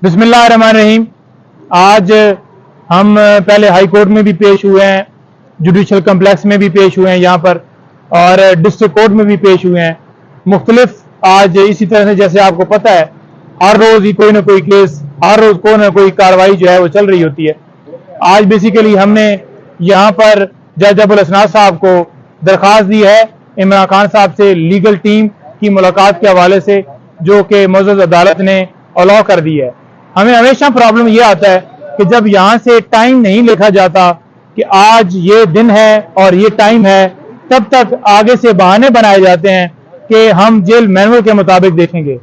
बिस्मिल्लाहिर्रहमानिर्रहीम। आज हम पहले हाई कोर्ट में भी पेश हुए हैं, जुडिशल कम्प्लेक्स में भी पेश हुए हैं यहाँ पर, और डिस्ट्रिक्ट कोर्ट में भी पेश हुए हैं। मुख्तलिफ आज इसी तरह से जैसे आपको पता है हर रोज ही कोई ना कोई केस, हर रोज कोई ना कोई कार्रवाई जो है वो चल रही होती है। आज बेसिकली हमने यहाँ पर जज अबुल हसनात साहब को दरख्वास्त दी है इमरान खान साहब से लीगल टीम की मुलाकात के हवाले से, जो कि मौजूद अदालत ने अलाउ कर दी है। हमें हमेशा प्रॉब्लम ये आता है कि जब यहाँ से टाइम नहीं लिखा जाता कि आज ये दिन है और ये टाइम है, तब तक आगे से बहाने बनाए जाते हैं कि हम जेल मैनुअल के मुताबिक देखेंगे।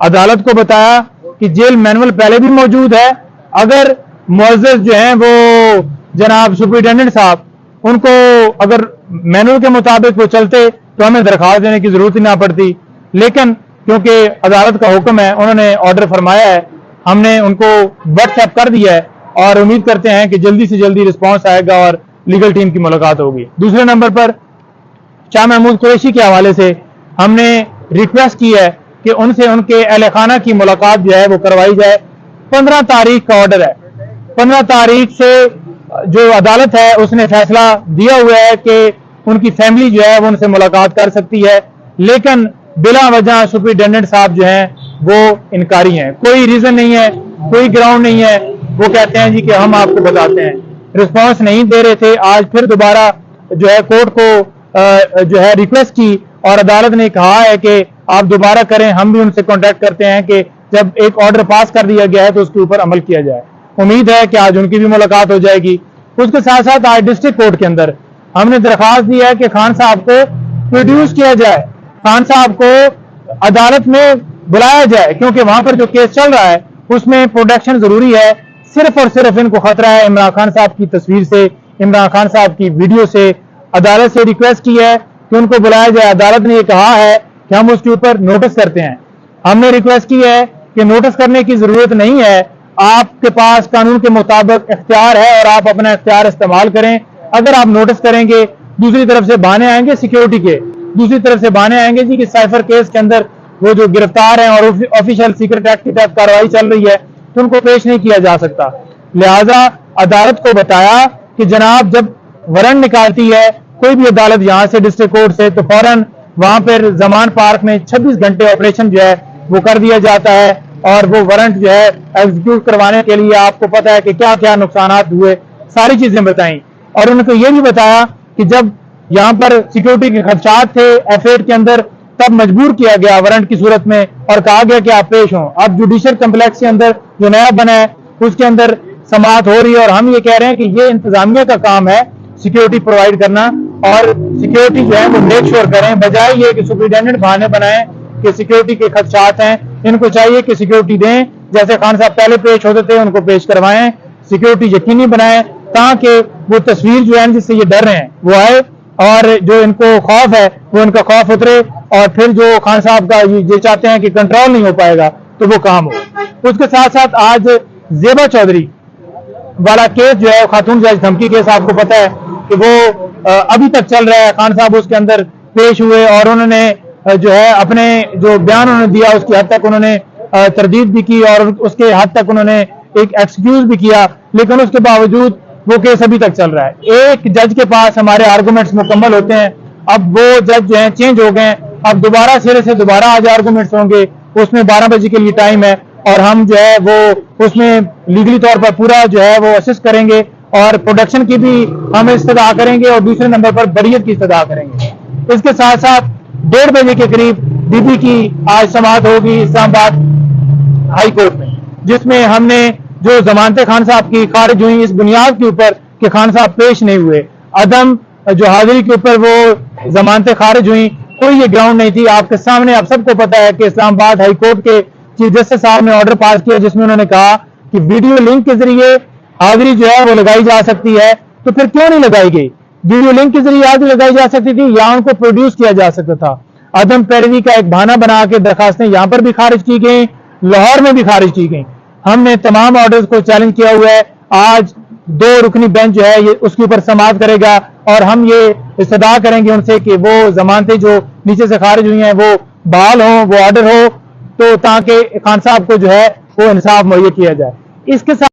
अदालत को बताया कि जेल मैनुअल पहले भी मौजूद है, अगर मुअज़्ज़ज़ जो हैं वो जनाब सुपरिटेंडेंट साहब उनको अगर मैनुअल के मुताबिक वो चलते तो हमें दरखास्त देने की जरूरत ही ना पड़ती, लेकिन क्योंकि अदालत का हुक्म है, उन्होंने ऑर्डर फरमाया है, हमने उनको व्हाट्सएप कर दिया है और उम्मीद करते हैं कि जल्दी से जल्दी रिस्पांस आएगा और लीगल टीम की मुलाकात होगी। दूसरे नंबर पर शाह महमूद कुरैशी के हवाले से हमने रिक्वेस्ट की है कि उनसे उनके अहले खाना की मुलाकात जो है वो करवाई जाए। 15 तारीख का ऑर्डर है, 15 तारीख से जो अदालत है उसने फैसला दिया हुआ है कि उनकी फैमिली जो है वो उनसे मुलाकात कर सकती है, लेकिन बिला वजह सुपरिटेंडेंट साहब जो हैं वो इनकारी हैं। कोई रीजन नहीं है, कोई ग्राउंड नहीं है। वो कहते हैं जी कि हम आपको बताते हैं, रिस्पांस नहीं दे रहे थे। आज फिर दोबारा जो है कोर्ट को जो है रिक्वेस्ट की और अदालत ने कहा है कि आप दोबारा करें। हम भी उनसे कांटेक्ट करते हैं कि जब एक ऑर्डर पास कर दिया गया है तो उसके ऊपर अमल किया जाए। उम्मीद है कि आज उनकी भी मुलाकात हो जाएगी। उसके साथ साथ आज डिस्ट्रिक्ट कोर्ट के अंदर हमने दरखास्त दी है कि खान साहब को प्रोड्यूस किया जाए, खान साहब को अदालत में बुलाया जाए, क्योंकि वहां पर जो केस चल रहा है उसमें प्रोटेक्शन जरूरी है। सिर्फ और सिर्फ इनको खतरा है इमरान खान साहब की तस्वीर से, इमरान खान साहब की वीडियो से। अदालत से रिक्वेस्ट की है कि उनको बुलाया जाए। अदालत ने ये कहा है कि हम उसके ऊपर नोटिस करते हैं। हमने रिक्वेस्ट की है कि नोटिस करने की जरूरत नहीं है, आपके पास कानून के मुताबिक इख्तियार है और आप अपना इख्तियार इस्तेमाल करें। अगर आप नोटिस करेंगे, दूसरी तरफ से बहाने आएंगे सिक्योरिटी के, दूसरी तरफ से बहाने आएंगे जी कि साइफर केस के अंदर वो जो गिरफ्तार हैं और ऑफिशियल सीक्रेट एक्ट के तहत कार्रवाई चल रही है तो उनको पेश नहीं किया जा सकता। लिहाजा अदालत को बताया कि जनाब जब वारंट निकालती है कोई भी अदालत यहाँ से डिस्ट्रिक्ट कोर्ट से, तो फौरन वहां पर जमान पार्क में 26 घंटे ऑपरेशन जो है वो कर दिया जाता है और वो वारंट जो है एग्जीक्यूट करवाने के लिए आपको पता है कि क्या क्या नुकसान हुए, सारी चीजें बताई। और उनको ये भी बताया कि जब यहाँ पर सिक्योरिटी के खदशात थे F8 के अंदर, तब मजबूर किया गया वारंट की सूरत में और कहा गया कि आप पेश हों। अब जुडिशल कम्प्लेक्स के अंदर जो नया बना है उसके अंदर समाअत हो रही है और हम ये कह रहे हैं कि ये इंतजामिया का काम है सिक्योरिटी प्रोवाइड करना, और सिक्योरिटी जो है वो मेक श्योर करें, बजाय ये कि सुपरिटेंडेंट बहाने बनाएं कि सिक्योरिटी के खदशात हैं। इनको चाहिए कि सिक्योरिटी दें, जैसे खान साहब पहले पेश होते थे उनको पेश करवाएं, सिक्योरिटी यकीनी बनाएं ताकि वो तस्वीर जो है जिससे ये डर रहे हैं वो आए और जो इनको खौफ है वो इनका खौफ उतरे, और फिर जो खान साहब का ये चाहते हैं कि कंट्रोल नहीं हो पाएगा तो वो काम हो। उसके साथ साथ आज जेबा चौधरी वाला केस जो है खातून जज धमकी केस, आपको पता है कि वो अभी तक चल रहा है। खान साहब उसके अंदर पेश हुए और उन्होंने जो है अपने जो बयान उन्होंने दिया उसकी हद तक उन्होंने तरदीद भी की और उसके हद तक उन्होंने एक एक्सक्यूज भी किया, लेकिन उसके बावजूद वो केस अभी तक चल रहा है। एक जज के पास हमारे आर्गूमेंट्स मुकम्मल होते हैं, अब वो जज जो है चेंज हो गए, अब दोबारा सिरे से दोबारा आज आर्गूमेंट्स होंगे, उसमें 12 बजे के लिए टाइम है और हम जो है वो उसमें लीगली तौर पर पूरा जो है वो असिस्ट करेंगे और प्रोडक्शन की भी हम इस्तदा करेंगे और दूसरे नंबर पर बरियत की इस्तदा करेंगे। इसके साथ साथ 1:30 बजे के करीब बीबी की आज समाअत होगी इस्लामाबाद हाई कोर्ट में, जिसमें हमने जो जमानतें खान साहब की खारिज हुई इस बुनियाद के ऊपर कि खान साहब पेश नहीं हुए, अदम जो हाजिरी के ऊपर वो जमानतें खारिज हुई, कोई ये ग्राउंड नहीं थी। आपके सामने आप सबको पता है कि इस्लामाबाद हाई कोर्ट के चीफ जस्टिस साहब ने ऑर्डर पास किया जिसमें उन्होंने कहा कि वीडियो लिंक के जरिए हाजिरी जो है वो लगाई जा सकती है, तो फिर क्यों नहीं लगाई गई? वीडियो लिंक के जरिए हाजिरी लगाई जा सकती थी या उनको प्रोड्यूस किया जा सकता था। अदम पैरवी का एक बहाना बना के दरखास्तें यहां पर भी खारिज की गई, लाहौर में भी खारिज की गई। हमने तमाम ऑर्डर्स को चैलेंज किया हुआ है। आज 2 रुकनी बेंच जो है ये उसके ऊपर समाअत करेगा और हम ये इस्तदा करेंगे उनसे कि वो जमानतें जो नीचे से खारिज हुई हैं वो बहाल हो, वो ऑर्डर हो, तो ताकि खान साहब को जो है وہ انصاف مہیا کیا جائے. اس کے ساتھ